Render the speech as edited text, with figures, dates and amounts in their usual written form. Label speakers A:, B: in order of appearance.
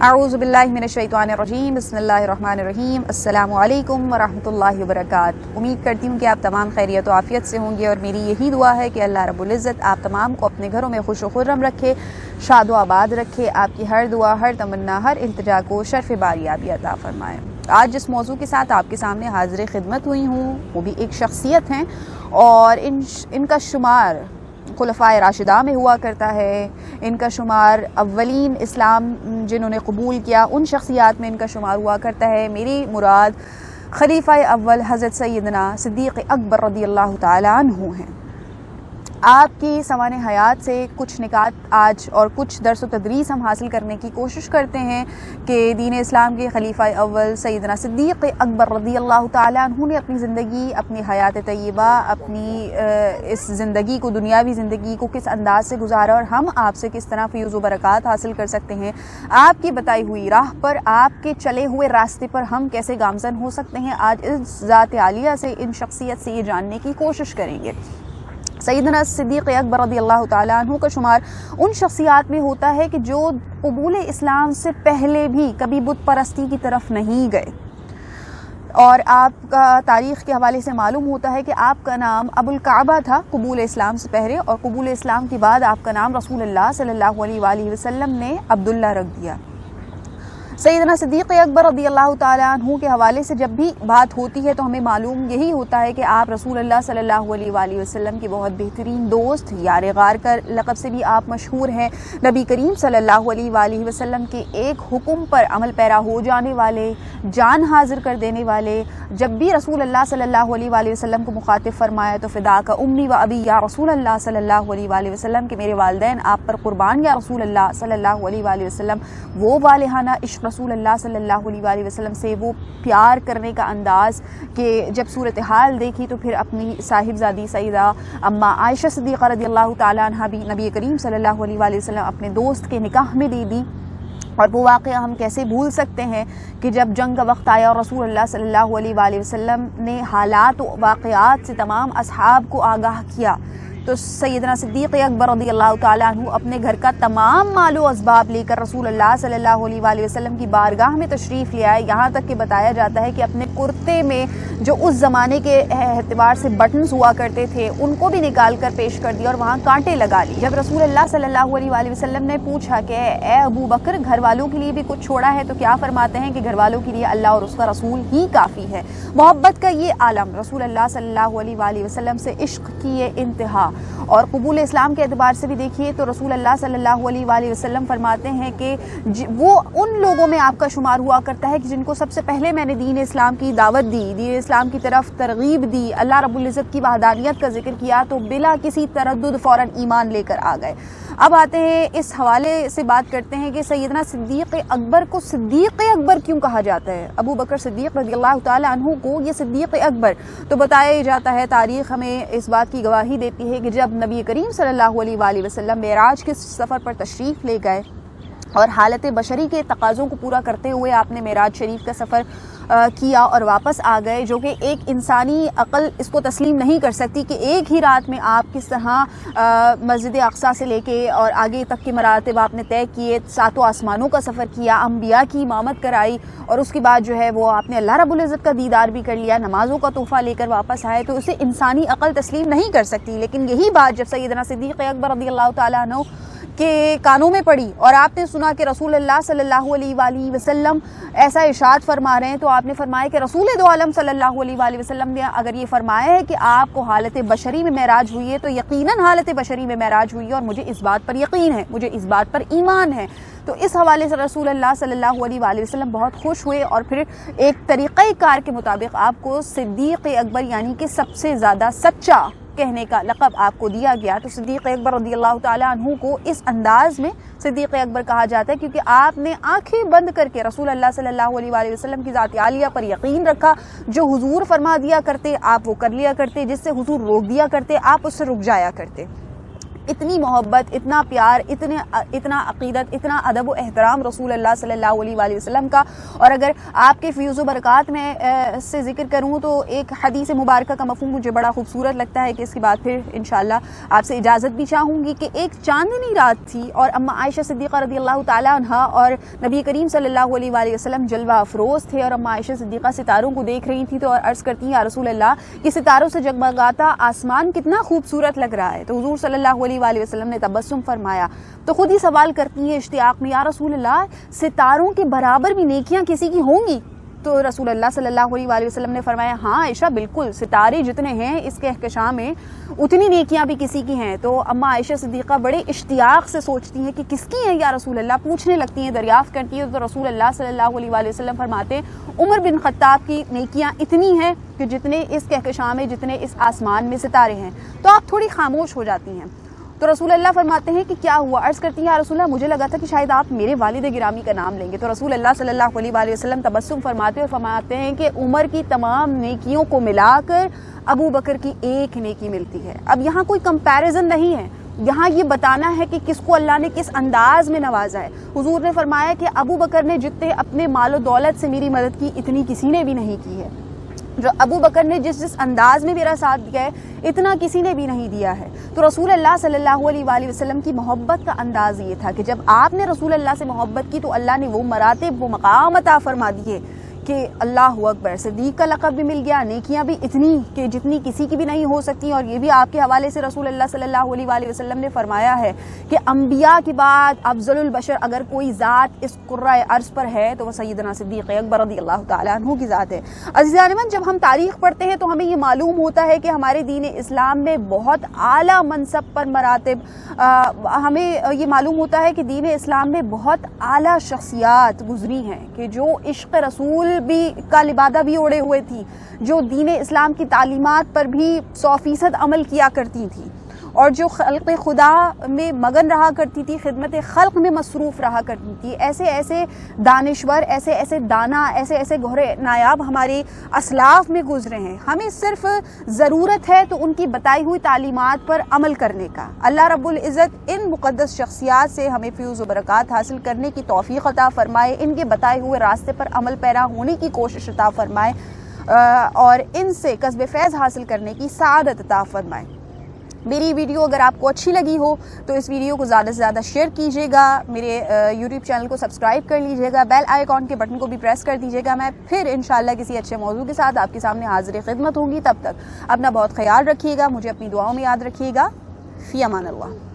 A: اعوذ باللہ من الشیطان الرجیم، بسم اللہ الرحمن الرحیم، السلام علیکم ورحمۃ اللہ وبرکاتہ۔ امید کرتی ہوں کہ آپ تمام خیریت و عافیت سے ہوں گے، اور میری یہی دعا ہے کہ اللہ رب العزت آپ تمام کو اپنے گھروں میں خوش و خرم رکھے، شاد و آباد رکھے، آپ کی ہر دعا، ہر تمنا، ہر التجا کو شرف باریابی عطا فرمائے۔ آج جس موضوع کے ساتھ آپ کے سامنے حاضر خدمت ہوئی ہوں وہ بھی ایک شخصیت ہیں، اور ان کا شمار خلفائے راشدہ میں ہوا کرتا ہے، ان کا شمار اولین اسلام جنہوں نے قبول کیا ان شخصیات میں ان کا شمار ہوا کرتا ہے۔ میری مراد خلیفہ اول حضرت سیدنا صدیق اکبر رضی اللہ تعالی عنہ ہیں۔ آپ کی سوانح حیات سے کچھ نکات آج اور کچھ درس و تدریس ہم حاصل کرنے کی کوشش کرتے ہیں کہ دین اسلام کے خلیفہ اول سیدنا صدیق اکبر رضی اللہ تعالی عنہ نے اپنی زندگی، اپنی حیات طیبہ، اپنی اس زندگی کو، دنیاوی زندگی کو کس انداز سے گزارا، اور ہم آپ سے کس طرح فیض و برکات حاصل کر سکتے ہیں۔ آپ کی بتائی ہوئی راہ پر، آپ کے چلے ہوئے راستے پر ہم کیسے گامزن ہو سکتے ہیں، آج اس ذات عالیہ سے، ان شخصیت سے یہ جاننے کی کوشش کریں گے۔ سیدنا صدیق اکبر رضی اللہ تعالیٰ عنہ کا شمار ان شخصیات میں ہوتا ہے کہ جو قبول اسلام سے پہلے بھی کبھی بت پرستی کی طرف نہیں گئے، اور آپ کا تاریخ کے حوالے سے معلوم ہوتا ہے کہ آپ کا نام ابو الکعبہ تھا قبول اسلام سے پہلے، اور قبول اسلام کے بعد آپ کا نام رسول اللہ صلی اللہ علیہ وآلہ وسلم نے عبداللہ رکھ دیا۔ سیدنا صدیق اکبر رضی اللہ تعالیٰ عنہ کے حوالے سے جب بھی بات ہوتی ہے تو ہمیں معلوم یہی ہوتا ہے کہ آپ رسول اللہ صلی اللہ علیہ وآلہ وسلم کے بہت بہترین دوست، یار غار کا لقب سے بھی آپ مشہور ہیں، نبی کریم صلی اللہ علیہ وآلہ وسلم کے ایک حکم پر عمل پیرا ہو جانے والے، جان حاضر کر دینے والے۔ جب بھی رسول اللہ صلی اللہ علیہ وآلہ وسلم کو مخاطب فرمایا تو فدا کا امی و ابی یا رسول اللہ صلی اللہ علیہ وآلہ وسلم کہ میرے والدین آپ پر قربان یا رسول اللہ صلی اللہ علیہ وآلہ وسلم۔ وہ والہانہ عشق رسول اللہ صلی اللہ علیہ وآلہ وسلم سے، وہ پیار کرنے کا انداز کہ جب صورتحال دیکھی تو پھر اپنی صاحبزادی سیدہ اما عائشہ صدیقہ رضی اللہ تعالیٰ عنہ بھی نبی کریم صلی اللہ علیہ وآلہ وسلم اپنے دوست کے نکاح میں دے دی۔ اور وہ واقعہ ہم کیسے بھول سکتے ہیں کہ جب جنگ کا وقت آیا اور رسول اللہ صلی اللہ علیہ وآلہ وسلم نے حالات و واقعات سے تمام اصحاب کو آگاہ کیا، تو سیدنا صدیق اکبر رضی اللہ تعالیٰ عنہ اپنے گھر کا تمام مال و اسباب لے کر رسول اللہ صلی اللہ علیہ وآلہ وسلم کی بارگاہ میں تشریف لے آئے، یہاں تک کہ بتایا جاتا ہے کہ اپنے کرتے میں جو اس زمانے کے اعتبار سے بٹنز ہوا کرتے تھے ان کو بھی نکال کر پیش کر دیا اور وہاں کانٹے لگا لی۔ جب رسول اللہ صلی اللہ علیہ وآلہ وسلم نے پوچھا کہ اے ابو بکر، گھر والوں کے لیے بھی کچھ چھوڑا ہے، تو کیا فرماتے ہیں کہ گھر والوں کے لیے اللہ اور اس کا رسول ہی کافی ہے۔ محبت کا یہ عالم، رسول اللہ صلی اللہ علیہ وآلہ وسلم سے عشق کی یہ انتہا، اور قبول اسلام کے اعتبار سے بھی دیکھیے تو رسول اللہ صلی اللہ علیہ وآلہ وسلم فرماتے ہیں کہ وہ ان لوگوں میں آپ کا شمار ہوا کرتا ہے کہ جن کو سب سے پہلے میں نے دین اسلام کی دعوت دی، دین اسلام کی طرف ترغیب دی، اللہ رب العزت کی وحدانیت کا ذکر کیا تو بلا کسی تردد فوراً ایمان لے کر آ گئے۔ اب آتے ہیں اس حوالے سے بات کرتے ہیں کہ سیدنا صدیق اکبر کو صدیق اکبر کیوں کہا جاتا ہے؟ ابو بکر صدیق رضی اللہ تعالیٰ عنہ کو یہ صدیق اکبر تو بتایا جاتا ہے، تاریخ ہمیں اس بات کی گواہی دیتی ہے کہ جب نبی کریم صلی اللہ علیہ وآلہ وسلم معراج کے سفر پر تشریف لے گئے اور حالت بشری کے تقاضوں کو پورا کرتے ہوئے آپ نے معراج شریف کا سفر کیا اور واپس آ گئے، جو کہ ایک انسانی عقل اس کو تسلیم نہیں کر سکتی کہ ایک ہی رات میں آپ کس طرح مسجد اقصیٰ سے لے کے اور آگے تک کے مراتب آپ نے طے کیے، ساتوں آسمانوں کا سفر کیا، انبیاء کی امامت کرائی، اور اس کے بعد جو ہے وہ آپ نے اللہ رب العزت کا دیدار بھی کر لیا، نمازوں کا تحفہ لے کر واپس آئے، تو اسے انسانی عقل تسلیم نہیں کر سکتی۔ لیکن یہی بات جب سیدنا صدیق اکبر رضی اللہ تعالیٰ عنہ کے کانوں میں پڑی اور آپ نے سنا کہ رسول اللہ صلی اللہ علیہ وآلہ وسلم ایسا ارشاد فرما رہے ہیں، تو آپ نے فرمایا کہ رسول دو عالم صلی اللہ علیہ وآلہ وسلم نے اگر یہ فرمایا ہے کہ آپ کو حالت بشری میں معراج ہوئی ہے تو یقیناً حالت بشری میں معراج ہوئی ہے، اور مجھے اس بات پر یقین ہے، مجھے اس بات پر ایمان ہے۔ تو اس حوالے سے رسول اللہ صلی اللہ علیہ وآلہ وسلم بہت خوش ہوئے، اور پھر ایک طریقہ کار کے مطابق آپ کو صدیق اکبر یعنی کہ سب سے زیادہ سچا کہنے کا لقب آپ کو دیا گیا۔ تو صدیق اکبر رضی اللہ تعالیٰ عنہ کو اس انداز میں صدیق اکبر کہا جاتا ہے کیونکہ آپ نے آنکھیں بند کر کے رسول اللہ صلی اللہ علیہ وآلہ وسلم کی ذات عالیہ پر یقین رکھا، جو حضور فرما دیا کرتے آپ وہ کر لیا کرتے، جس سے حضور روک دیا کرتے آپ اس سے رک جایا کرتے۔ اتنی محبت، اتنا پیار، اتنا عقیدت، اتنا ادب و احترام رسول اللہ صلی اللہ علیہ وآلہ وسلم کا۔ اور اگر آپ کے فیوز و برکات میں سے ذکر کروں تو ایک حدیث مبارکہ کا مفہوم مجھے بڑا خوبصورت لگتا ہے کہ اس کے بعد پھر انشاءاللہ آپ سے اجازت بھی چاہوں گی، کہ ایک چاندنی رات تھی اور اما عائشہ صدیقہ رضی اللہ تعالیٰ عنہا اور نبی کریم صلی اللہ علیہ وآلہ وسلم جلوہ افروز تھے، اور اما عائشہ صدیقہ ستاروں کو دیکھ رہی تھی تو عرض کرتی ہیں یا رسول اللہ کہ ستاروں سے جگمگاتا آسمان کتنا خوبصورت لگ رہا ہے۔ تو حضور صلی اللہ علیہ وآلہ وسلم نے تبسم فرمایا، تو خود ہی سوال کرتی ہیں اشتیاق میں، یا رسول اللہ ستاروں کے برابر بھی نیکیاں کسی کی ہوں گی؟ تو رسول اللہ صلی اللہ علیہ وآلہ وسلم نے فرمایا ہاں عائشہ بالکل، ستارے جتنے ہیں اس کے کہکشاں میں اتنی نیکیاں بھی کسی کی ہیں۔ تو اما عائشہ صدیقہ بڑے اشتیاق سے سوچتی ہیں کہ کس کی ہیں یا رسول اللہ، پوچھنے لگتی ہیں، دریافت کرتی ہیں، تو رسول اللہ صلی اللہ علیہ وآلہ وسلم فرماتے ہیں عمر بن خطاب کی نیکیاں اتنی ہیں کہ جتنے اس کہکشاں میں، جتنے اس آسمان میں ستارے ہیں۔ تو آپ تھوڑی خاموش ہو جاتی ہیں۔ تو رسول اللہ فرماتے ہیں کہ کیا ہوا؟ عرض کرتی ہیں یا رسول اللہ مجھے لگا تھا کہ شاید آپ میرے والد گرامی کا نام لیں گے۔ تو رسول اللہ صلی اللہ علیہ وآلہ وسلم تبسم فرماتے اور فرماتے ہیں کہ عمر کی تمام نیکیوں کو ملا کر ابو بکر کی ایک نیکی ملتی ہے۔ اب یہاں کوئی کمپیریزن نہیں ہے، یہاں یہ بتانا ہے کہ کس کو اللہ نے کس انداز میں نوازا ہے۔ حضور نے فرمایا کہ ابو بکر نے جتنے اپنے مال و دولت سے میری مدد کی اتنی کسی نے بھی نہیں کی ہے، جو ابو بکر نے جس انداز میں میرا ساتھ دیا ہے اتنا کسی نے بھی نہیں دیا ہے۔ تو رسول اللہ صلی اللہ علیہ وآلہ وسلم کی محبت کا انداز یہ تھا کہ جب آپ نے رسول اللہ سے محبت کی تو اللہ نے وہ مراتب، وہ مقام عطا فرما دیے کہ اللہ اکبر، صدیق کا لقب بھی مل گیا، نیکیاں بھی اتنی کہ جتنی کسی کی بھی نہیں ہو سکتی۔ اور یہ بھی آپ کے حوالے سے رسول اللہ صلی اللہ علیہ وآلہ وسلم نے فرمایا ہے کہ انبیاء کے بعد افضل البشر اگر کوئی ذات اس قرۂ ارض پر ہے تو وہ سیدنا صدیق اکبر رضی اللہ تعالیٰ عنہ کی ذات ہے۔ عزیزان من، جب ہم تاریخ پڑھتے ہیں تو ہمیں یہ معلوم ہوتا ہے کہ ہمارے دین اسلام میں بہت اعلیٰ منصب پر مراتب، ہمیں یہ معلوم ہوتا ہے کہ دین اسلام میں بہت اعلیٰ شخصیات گزری ہیں کہ جو عشق رسول بھی کا لبادہ بھی اوڑے ہوئے تھی، جو دین اسلام کی تعلیمات پر بھی 100% عمل کیا کرتی تھی، اور جو خلق خدا میں مگن رہا کرتی تھی، خدمت خلق میں مصروف رہا کرتی تھی۔ ایسے ایسے دانشور، ایسے ایسے دانا، ایسے ایسے گہرے نایاب ہمارے اسلاف میں گزرے ہیں۔ ہمیں صرف ضرورت ہے تو ان کی بتائی ہوئی تعلیمات پر عمل کرنے کا۔ اللہ رب العزت ان مقدس شخصیات سے ہمیں فیوز و برکات حاصل کرنے کی توفیق عطا فرمائے، ان کے بتائے ہوئے راستے پر عمل پیرا ہونے کی کوشش عطا فرمائے، اور ان سے کسب فیض حاصل کرنے کی سعادت عطا فرمائے۔ میری ویڈیو اگر آپ کو اچھی لگی ہو تو اس ویڈیو کو زیادہ سے زیادہ شیئر کیجیے گا، میرے یوٹیوب چینل کو سبسکرائب کر لیجیے گا، بیل آئیکن کے بٹن کو بھی پریس کر دیجیے گا۔ میں پھر انشاءاللہ کسی اچھے موضوع کے ساتھ آپ کے سامنے حاضر خدمت ہوں گی۔ تب تک اپنا بہت خیال رکھیے گا، مجھے اپنی دعاؤں میں یاد رکھیے گا۔ فی امان اللہ۔